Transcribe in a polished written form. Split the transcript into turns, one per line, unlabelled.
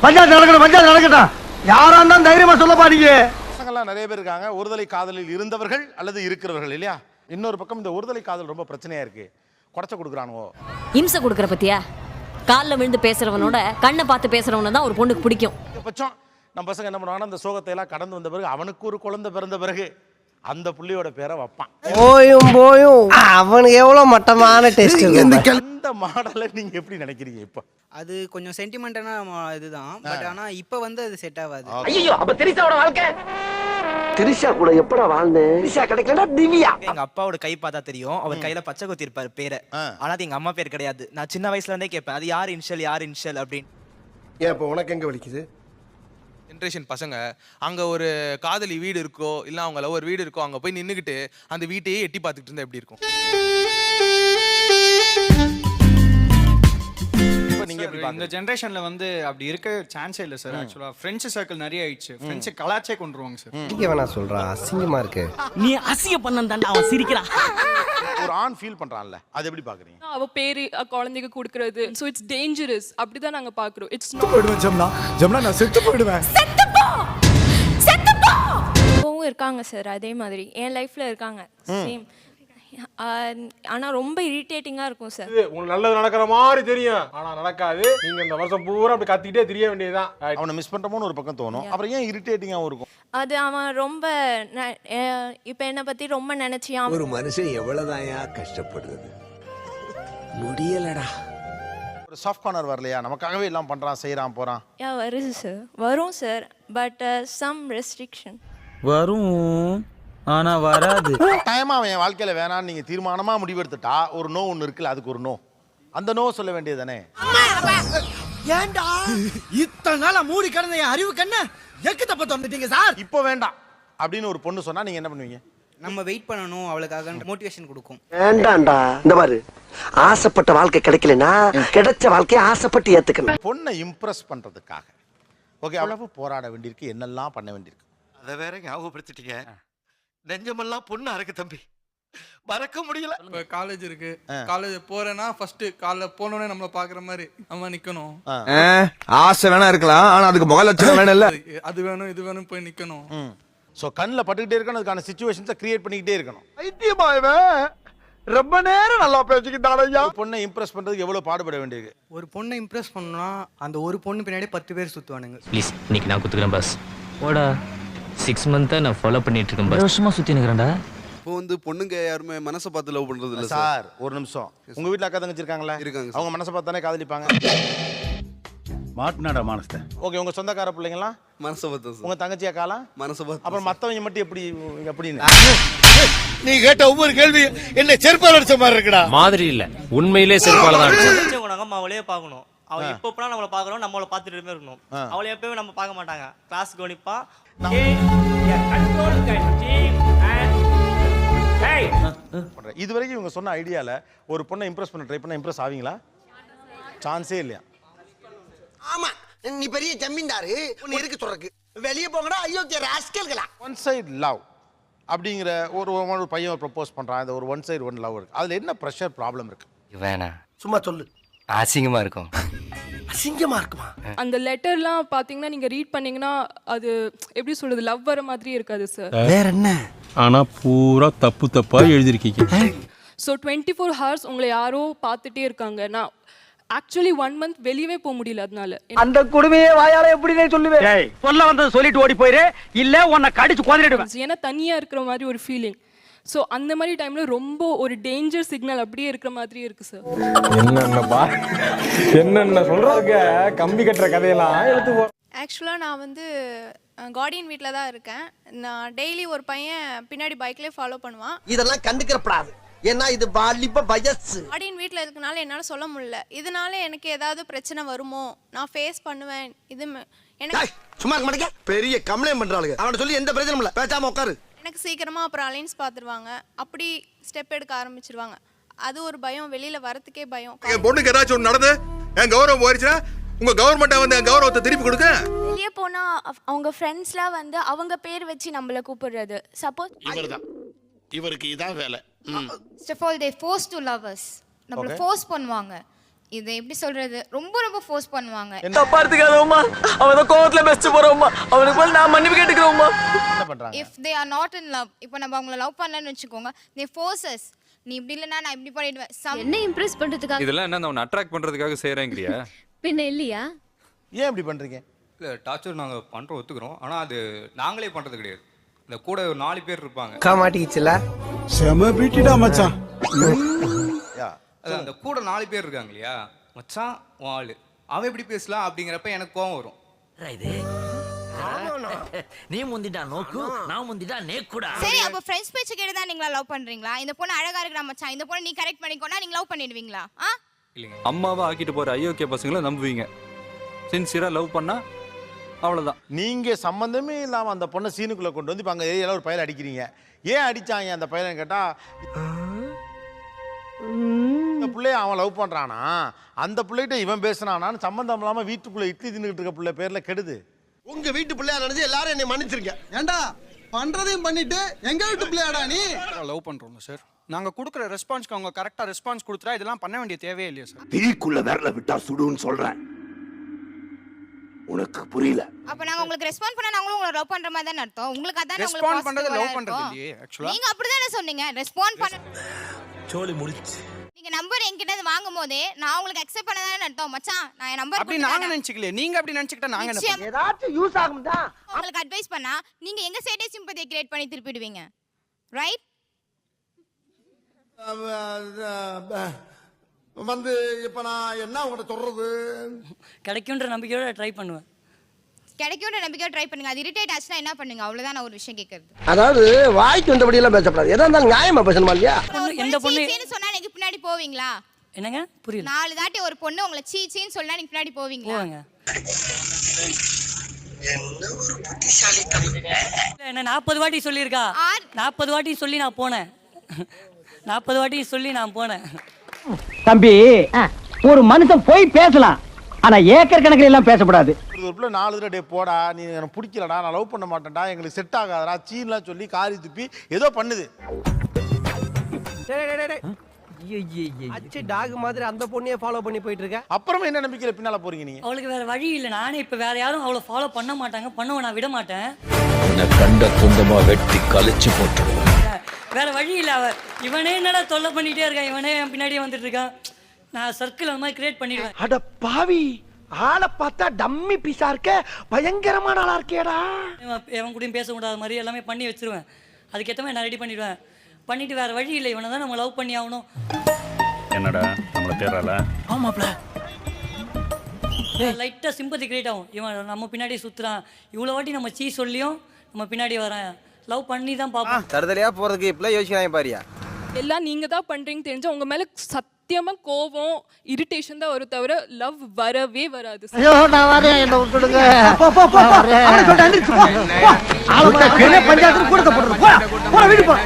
பஞ்சாயத்து நடக்கட்டும். யாரா இருந்தாலும் தைரியமா சொல்ல பாருங்க.
பசங்கள்லாம் நிறைய பேர் இருக்காங்க, ஒருதலை காதலில் இருந்தவர்கள் அல்லது இருக்கிறவர்கள் இல்லையா. இன்னொரு பக்கம் இந்த ஒருதலை காதல் ரொம்ப பிரச்சனையா இருக்கு. குடைச்ச கொடுக்குறானுவோ,
இம்சை கொடுக்குற பத்தியா? காலில் விழுந்து பேசுறவனோட கண்ணை பார்த்து பேசுறவன தான் ஒரு பொண்ணுக்கு பிடிக்கும்.
பட்சம் நம்ம பசங்க என்ன பண்ணுவாங்கன்னா, அந்த சோகத்தை எல்லாம் கடந்து வந்த பிறகு அவனுக்கு ஒரு குழந்தை பிறந்த பிறகு அந்த புள்ளியோட பேரை வைப்பான்.
போயும் அவனுக்கு எவ்வளவு மட்டமான டெஸ்ட்
அந்த மாடலை நீங்க எப்படி நினைக்கிறீங்க? இப்ப
அது கொஞ்சம் சென்டிமெண்டான இதுதான், பட் ஆனா இப்ப வந்து அது செட் ஆகாது.
ஐயோ, அப்ப திரிசாவோட வாழ்க்கை. திரிஷா கூட எப்படா வாழ்ந்தேன்? திரிஷா கிடைக்கலடா திவ்யா.
எங்க அப்பாவோட கை பார்த்தா தெரியும், அவர் கையில பச்சை குத்தி இருப்பாரு பேரை. ஆனா அது எங்க அம்மா பேர் கிடையாது. நான் சின்ன வயசுல இருந்தே கேட்பேன், அது யார் இன்ஷியல் அப்படின்னு.
ஏன் இப்ப உனக்கு எங்க வலிக்குது?
ஜென்ரேஷன் பசங்க அங்க ஒரு காதலி வீடு இருக்கோ இல்ல அவங்க ஒரு வீடு இருக்கோ, அங்க போய் நின்னுக்கிட்டு அந்த வீட்டையே எட்டி பார்த்துட்டு இருந்தா எப்படி இருக்கும்?
இந்த ஜெனரேஷன்ல வந்து அப்படி இருக்க சான்ஸே இல்ல சார். ஆக்சுவலா ஃப்ரெண்ட்ஸ் சர்க்கிள் நிறைய ஆயிடுச்சு. ஃப்ரெண்ட்ஸ் கலாச்சே கொண்டுருவாங்க சார்.
இங்க வேணா சொல்றா, அசிங்கமா இருக்கு.
நீ அசிங்க பண்ணன் அவன் சிரிக்கிறான்.
ஒரு ஆண் ஃபீல் பண்றான்ல, அது எப்படி பாக்குறீங்க?
அவ பேரு குழந்தைக்கு கொடுக்கிறது, சோ இட்ஸ் டேஞ்சரஸ். அப்படிதான் நாங்க பாக்குறோம். இட்ஸ் நாட்
போய்டுவேன் ஜம்னா நான் செத்து போய்டுவேன்.
இப்பவும் இருக்காங்க சார், அதே மாதிரி என் லைஃப்ல இருக்காங்க சேம். ஆனா ரொம்ப இரிட்டேட்டிங்கா இருக்கும் சார்.
உங்களுக்கு நல்லது நடக்கிற மாதிரி தெரியும், ஆனா நடக்காது. நீங்க இந்த வருஷம் பூரா அப்படி கத்திட்டே தெரிய வேண்டியதுதான்.
அவனை மிஸ் பண்றோமோன்னு ஒரு பக்கம் தோணும். அப்புறம் ஏன் இரிட்டேட்டிங்காவும் இருக்கும்?
அது அவன் ரொம்ப இப்ப என்ன பத்தி ரொம்ப நினைச்சியான்.
ஒரு மனுஷன் எவ்வளவுதாயா கஷ்டப்படுறது, முடியலடா.
ஒரு சாஃப்ட் கார்னர் வரலையா? நமக்காகவே எல்லாம் பண்றான், செய்யறான், போறான்.
வருது சார், வரும் சார், பட் சம் ரெஸ்ட்ரிக்ஷன்
வரும், ஆனா வராது.
டைமா அவன் என் வாழ்க்கையில வேணான்னு நீங்க தீர்மானமா முடிவெடுத்துட்டா ஒரு நோ ஒன்னு இருக்குல்ல, அதுக்கு ஒரு நோ. அந்த நோ சொல்ல வேண்டியதுதானே?
ஏன்டா இத்தனை நாளா மூடி கிடந்த என் அறிவு கண்ண எக்கு தப்ப தந்துட்டீங்க சார்.
இப்போ வேண்டாம் அப்படின்னு ஒரு பொண்ணு சொன்னா நீங்க என்ன பண்ணுவீங்க?
நம்ம வெயிட் பண்ணணும், அவளுக்காக மோட்டிவேஷன் கொடுக்கும்.
வேண்டாம்டா, இந்த பாரு, ஆசைப்பட்ட வாழ்க்கை கிடைக்கலனா கிடைச்ச வாழ்க்கையை ஆசைப்பட்டு ஏத்துக்கணும்.
பொண்ணை இம்ப்ரெஸ் பண்றதுக்காக ஓகே அவ்வளவு போராட வேண்டியிருக்கு, என்னெல்லாம் பண்ண வேண்டியிருக்கு.
அதை வேற ஞாபகப்படுத்திட்டீங்க. நெஞ்சமெல்லாம் பொண்ணு அறக்கு தம்பி, மறக்க முடியல.
இப்ப காலேஜ் இருக்கு, காலேஜ் போறேன்னா ஃபர்ஸ்ட் காலைல போனோடனே நம்மள பாக்குற மாதிரி நம்ம நிக்கணும்.
ஆசை வேணா இருக்கலாம், ஆனா அதுக்கு முக லட்சணம் வேணும் இல்ல.
அது வேணும் இது வேணும் போய் நிக்கணும்.
சோ கண்ணில் பட்டுக்கிட்டே இருக்கணும், அதுக்கான சிச்சுவேஷன்ஸை கிரியேட் பண்ணிக்கிட்டே இருக்கணும்.
ஐத்தியமாயவன் ரொம்ப நேரம் நல்லா பேசிக்கிட்டான் ஐயா.
பொண்ணை இம்ப்ரெஸ் பண்றதுக்கு எவ்வளவு பாடுபட வேண்டியது.
ஒரு பொண்ணை இம்ப்ரெஸ் பண்ணா அந்த ஒரு பொண்ணு பின்னாடி 10 பேர் சுத்துவானுங்க.
ப்ளீஸ் இன்னைக்கு நான் குத்துக்கிறேன் பாஸ். ஓடா 6 மந்த்தா நான் ஃபாலோ பண்ணிட்டு இருக்கேன் பாஸ். வருஷமா சுத்தி நிக்கிறேன்டா.
இப்போ வந்து பொண்ணுங்க யாருமே மனசை பார்த்து லவ் பண்றது இல்ல
சார். ஒரு நிமிஷம், உங்க வீட்ல அக்கா தங்கச்சி இருக்காங்களா?
இருக்காங்க.
அவங்க மனசை பார்த்தானே காதலிப்பாங்க.
மாட்னாடா மானஸ்த.
ஓகே, உங்க சொந்தக்கார பிள்ளைங்களா
மனசை பார்த்து,
உங்க தங்கச்சி அக்காலா
மனசை பார்த்து,
அப்புறம் மத்தவங்க மட்டும் எப்படி அப்படின்னு?
நீ கேட்ட ஒவ்வொரு கேள்வி என்ன செருப்பால் அடிச்ச மாதிரி இருக்குடா.
மாதிரி இல்ல, உண்மையிலே செருப்பால தான் அடிச்சேன்.
நம்ம அவளையே பார்க்கணும். அவ இப்போ போனா நம்மள பார்க்கறோம், நம்மள பார்த்துட்டே இருக்கணும். அவளை எப்பவே நம்ம பார்க்க மாட்டாங்க. கிளாஸ் கவனிப்பா.
இது வரைக்கும் இவங்க சொன்ன ஐடியால ஒரு பொண்ணை இம்ப்ரெஸ் பண்ண ட்ரை பண்ணா இம்ப்ரெஸ் ஆவீங்களா? சான்ஸே இல்லையா?
ஆமா, நீ பெரிய ஜமீன்தாரு, உன்னை இருக்கு சொல்றக்கு. வெளிய போங்கடா அயோக்கிய ராஸ்கல்களா.
ஒன் சைடு லவ் அப்படிங்கிற ஒரு பையன் ப்ரப்போஸ் பண்றான். இந்த ஒரு ஒன் சைடு ஒன் லவ் இருக்கு. அதுல என்ன பிரஷர் ப்ராப்ளம் இருக்கு?
வேணா
சும்மா சொல்லு.
அசிங்கமா இருக்கும்.
அசிங்கமா இருக்குமா?
அந்த லெட்டர்லாம் பாத்தீங்கன்னா நீங்க ரீட் பண்ணீங்கன்னா அது எப்படி சொல்றது, லவ் வர மாதிரி இருக்காது சார்.
வேற என்ன?
ஆனா பூரா தப்பு தப்பா எழுதிருக்கீங்க.
ஸோ 24 hours உங்களை யாரோ பார்த்துட்டே இருக்காங்க. நான் ஆக்சுவலி 1 month வெளியவே போக முடியல. அதனால
அந்த கொடுமையே வாயால எப்படி சொல்லுவேன்? சொல்ல வந்தது சொல்லிட்டு ஓடி போயிரு, இல்ல உன்னை கடிச்சு கொன்னிடுவேன்.
ஏன்னா தனியா இருக்கிற மாதிரி ஒரு ஃபீலிங். ஸோ அந்த மாதிரி டைம்ல ரொம்ப ஒரு டேஞ்சர் சிக்னல் அப்படியே இருக்கிற மாதிரி இருக்கு சார்.
என்னென்ன சொல்றாங்க, கம்பி கட்டுற கதையெல்லாம் எடுத்து போ.
ஆக்சுவலாக நான் வந்து கார்டியன் வீட்டில் தான் இருக்கேன். நான் டெய்லி ஒரு பையன் பின்னாடி பைக்லேயே ஃபாலோ பண்ணுவான்.
இதெல்லாம் கண்டுக்கிறப்படாது, ஏன்னா இது வாலிப வயசு.
கார்டியன் வீட்டில் இருக்கனால என்னால் சொல்ல முடியல. இதனால எனக்கு ஏதாவது பிரச்சனை வருமோ, நான் ஃபேஸ் பண்ணுவேன். இது எனக்கு
சும்மா இருக்க மாட்டேங்க, பெரிய கம்ப்ளைண்ட் பண்றாளுங்க. அவன் சொல்லி எந்த பிரச்சனையும் இல்லை, பேசாம உட்காரு.
எனக்கு சீக்கிரமாக அப்புறம் அலைன்ஸ் பார்த்துருவாங்க, அப்படி ஸ்டெப் எடுக்க ஆரம்பிச்சிருவாங்க. அது ஒரு பயம், வெளியில் வரத்துக்கே பயம்.
என் பொண்ணுக்கு ஏதாச்சும் ஒன்று நடந்து என் கௌரவம் போயிடுச்சுன்னா உங்க கவர்மெண்ட்டை வந்து என் கௌரவத்தை திருப்பி கொடுக்க.
வெளியே போனால் அவங்க ஃப்ரெண்ட்ஸ்லாம் வந்து அவங்க பேர் வச்சு நம்மளை கூப்பிடுறது. சப்போஸ்
இவர்தான், இவருக்கு இதான் வேலை.
First of all, they force to love us. நம்மள ஃபோர்ஸ் பண்ணுவாங்க. இது எப்படி சொல்றது, ரொம்ப ரொம்ப ஃபோர்ஸ் பண்ணுவாங்க.
தப்பா எடுத்துக்காதம்மா, அவன் கோவத்துல பெஸ்ட் போறோம்மா, அவனுக்கு போல நான் மன்னிப்பு கேட்டுக்கிறோம்மா.
என்ன பண்றாங்க?
If they are not in love, இப்போ நம்ம அவங்கள லவ் பண்ணலன்னு வச்சுக்கோங்க, தே ஃபோர்ஸஸ், நீ இப்படி இல்லைன்னா நான் இப்படி பண்ணிடுவேன்.
என்ன இம்ப்ரெஸ் பண்றதுக்காக
இதெல்லாம் என்ன அவனை அட்ராக்ட் பண்றதுக்காக செய்யறேங்கறியா?
பின்ன இல்லையா?
ஏன் இப்படி பண்றீங்க?
இல்ல டார்ச்சர் நாங்க பண்றோம் ஒத்துக்கிறோம், ஆனா அது நாங்களே பண்றது கிடையாது. இந்த கூட ஒரு 4 பேர் இருப்பாங்க.
மாட்டிக்கிச்சுல
செம பீட்டிடா மச்சான்.
அது அந்த கூட 4 பேர் இருக்காங்க இல்லையா, மச்சான் உன் ஆளு அவன் எப்படி பேசலாம் அப்படிங்கிறப்ப எனக்கு கோவம் வரும்.
நீ முந்திட்டா நோக்கு, நான் முந்திட்டா நேக்குடா.
சரி, அப்ப ஃப்ரெண்ட்ஸ் பேச்ச கேட்டு தான் நீங்க லவ் பண்றீங்களா? இந்த பொண்ணு அழகா இருக்கா மச்சான், இந்த பொண்ணு நீ கரெக்ட் பண்ணிக்கோனா நீங்க லவ் பண்ணிடுவீங்களா?
இல்லைங்க, அம்மாவை ஆக்கிட்டு போற ஐயோக்கிய பசங்களை நம்புவீங்க. சின்சியரா லவ் பண்ணா அவ்வளவுதான்.
நீங்க சம்பந்தமே இல்லாம அந்த பொண்ணை சீனுக்குள்ள கொண்டு வந்து இப்ப அங்க ஏரியால ஒரு பையனை அடிக்கிறீங்க. ஏன் அடிச்சாங்க அந்த பையனை கேட்டா, இந்த பிள்ளைய அவன் லவ் பண்றானா, அந்த பிள்ளைகிட்ட இவன் பேசுனானான்னு சம்பந்தம் இல்லாம வீட்டுக்குள்ள இட்லி தின்னுட்டு இருக்க பிள்ளை பேர்ல கெடுது.
உங்க வீட்டு பிள்ளையா நினைச்சு எல்லாரும் என்னை மன்னிச்சிருங்க. ஏண்டா பண்றதையும் பண்ணிட்டு எங்க வீட்டு பிள்ளையாடா நீ?
லவ் பண்றோம் சார், நாங்க கொடுக்குற ரெஸ்பான்ஸ்க்கு அவங்க கரெக்டா ரெஸ்பான்ஸ் கொடுத்தா இதெல்லாம் பண்ண வேண்டிய தேவையே இல்லையா சார்?
தீக்குள்ள விரல விட்டா சுடுன்னு சொல்றேன், உனக்கு புரியல?
அப்ப நாங்க உங்களுக்கு ரெஸ்பான்ஸ் பண்ணா நாங்களும் உங்களை லவ் பண்ற மாதிரி தான அர்த்தம். உங்களுக்கு அதான் உங்களுக்கு
ரெஸ்பான்ஸ் பண்றது லவ் பண்றது இல்லையே ஆக்சுவலா.
நீங்க அப்படிதானே சொன்னீங்க, ரெஸ்பான்ஸ் பண்ண.
சோலி முடிச்சு.
நீங்க நம்பர் என்கிட்ட இருந்து வாங்கும்போதே நான் உங்களுக்கு அக்செப்ட் பண்ணதானே அர்த்தம். மச்சான் நான் என் நம்பர்
அப்படி நாங்க நினைச்சுக்கல, நீங்க அப்படி நினைச்சிட்டா நாங்க என்ன பண்ணுவோம்?
ஏதாச்சும் யூஸ் ஆகும்டா.
உங்களுக்கு அட்வைஸ் பண்ணா நீங்க எங்க சைடே சிம்பதியை கிரியேட் பண்ணி திருப்பிடுவீங்க, ரைட்?
வந்து இப்ப நான் என்ன உங்கள்ட்ட சொல்றது?
கிடைக்கும்ன்ற நம்பிக்கையோட ட்ரை பண்ணுவேன்.
கிடைக்கும்ன்ற நம்பிக்கையோட ட்ரை பண்ணுங்க. அது இரிட்டேட் ஆச்சுன்னா என்ன பண்ணுங்க? அவ்வளவுதான் நான் ஒரு விஷயம் கேட்கறது.
அதாவது வாய்க்கு வந்தபடி எல்லாம் பேசக்கூடாது, எதா இருந்தாலும் நியாயமா பேசணுமா இல்லையா?
எந்த பொண்ணு சீன்னு சொன்னா நீங்க பின்னாடி போவீங்களா?
என்னங்க புரியல?
4 தாட்டி ஒரு பொண்ணு உங்களை சீன்னு சொன்னா நீங்க பின்னாடி போவீங்களா?
என்ன 40 வாட்டி சொல்லியிருக்கா? 40 வாட்டி சொல்லி நான் போனேன். 40 வாட்டி சொல்லி நான் போனேன்.
தம்பி, ஒரு மனுஷன் போய் பேசலாம், ஆனா ஏக்கர் கணக்கில் எல்லாம் பேசக்கூடாது.
ஒரு பிள்ளை 4 தடவை டே போடா, நீ எனக்கு பிடிக்கலடா, நான் லவ் பண்ண மாட்டேன்டா, எங்களுக்கு செட் ஆகாதடா, சீன்லாம் சொல்லி காரி துப்பி ஏதோ பண்ணுது.
அச்சு டாக் மாதிரி அந்த பொண்ணையே ஃபாலோ பண்ணி போயிட்டு இருக்க.
அப்புறமா என்ன நம்பிக்கையில பின்னால போறீங்க நீங்க?
அவளுக்கு வேற வழி இல்லை. நானே இப்ப வேற யாரும் அவளை ஃபாலோ பண்ண மாட்டாங்க, பண்ணுவ நான் விட மாட்டேன்.
கண்ட துண்டமா வெட்டி கழிச்சு போட்டுருவோம்.
வேற வழி இல்லை. இவனே என்னடா தொல்லை பண்ணிட்டே இருக்கான், இவனே என் பின்னாடியே வந்துட்டு இருக்கான். நான் சர்க்கிள் அந்த மாதிரி கிரியேட் பண்ணிடுவேன்.
அட பாவி, ஆளை பார்த்தா டம்மி பீஸா இருக்க, பயங்கரமான ஆளா இருக்கேடா.
இவன் கூடயும் பேசக்கூடாத மாதிரி எல்லாமே பண்ணி வச்சிருவேன். அதுக்கேற்ற மாதிரி நான் ரெடி பண்ணிடுவேன். பண்ணிட்டு வேற வழி இல்லை, இவனை தான் நம்ம லவ் பண்ணி ஆகணும்.
என்னடா நம்மள தேறல?
ஆமாப்ல.
லைட்டா சிம்பதி கிரியேட் ஆகும். இவன் நம்ம பின்னாடி சுத்துறான், இவ்வளவு வாட்டி நம்ம சீ சொல்லியும் நம்ம பின்னாடி வரேன், லவ் பண்ணி தான் பார்ப்போம்.
தருதலையா போறதுக்கு இப்பெல்லாம் யோசிக்கிறாங்க பாரியா.
எல்லாம் நீங்க தான் பண்றீங்க தெரிஞ்சா உங்க மேல சத்தியமா கோவம், இரிட்டேஷன் தான் வரும், தவிர லவ் வரவே வராது.
ஐயோ நான் வரேன், என்ன விட்டுடுங்க. அவன் சொல்லிட்டு பஞ்சாயத்து கூட போடுறது. போடா வீடு போ.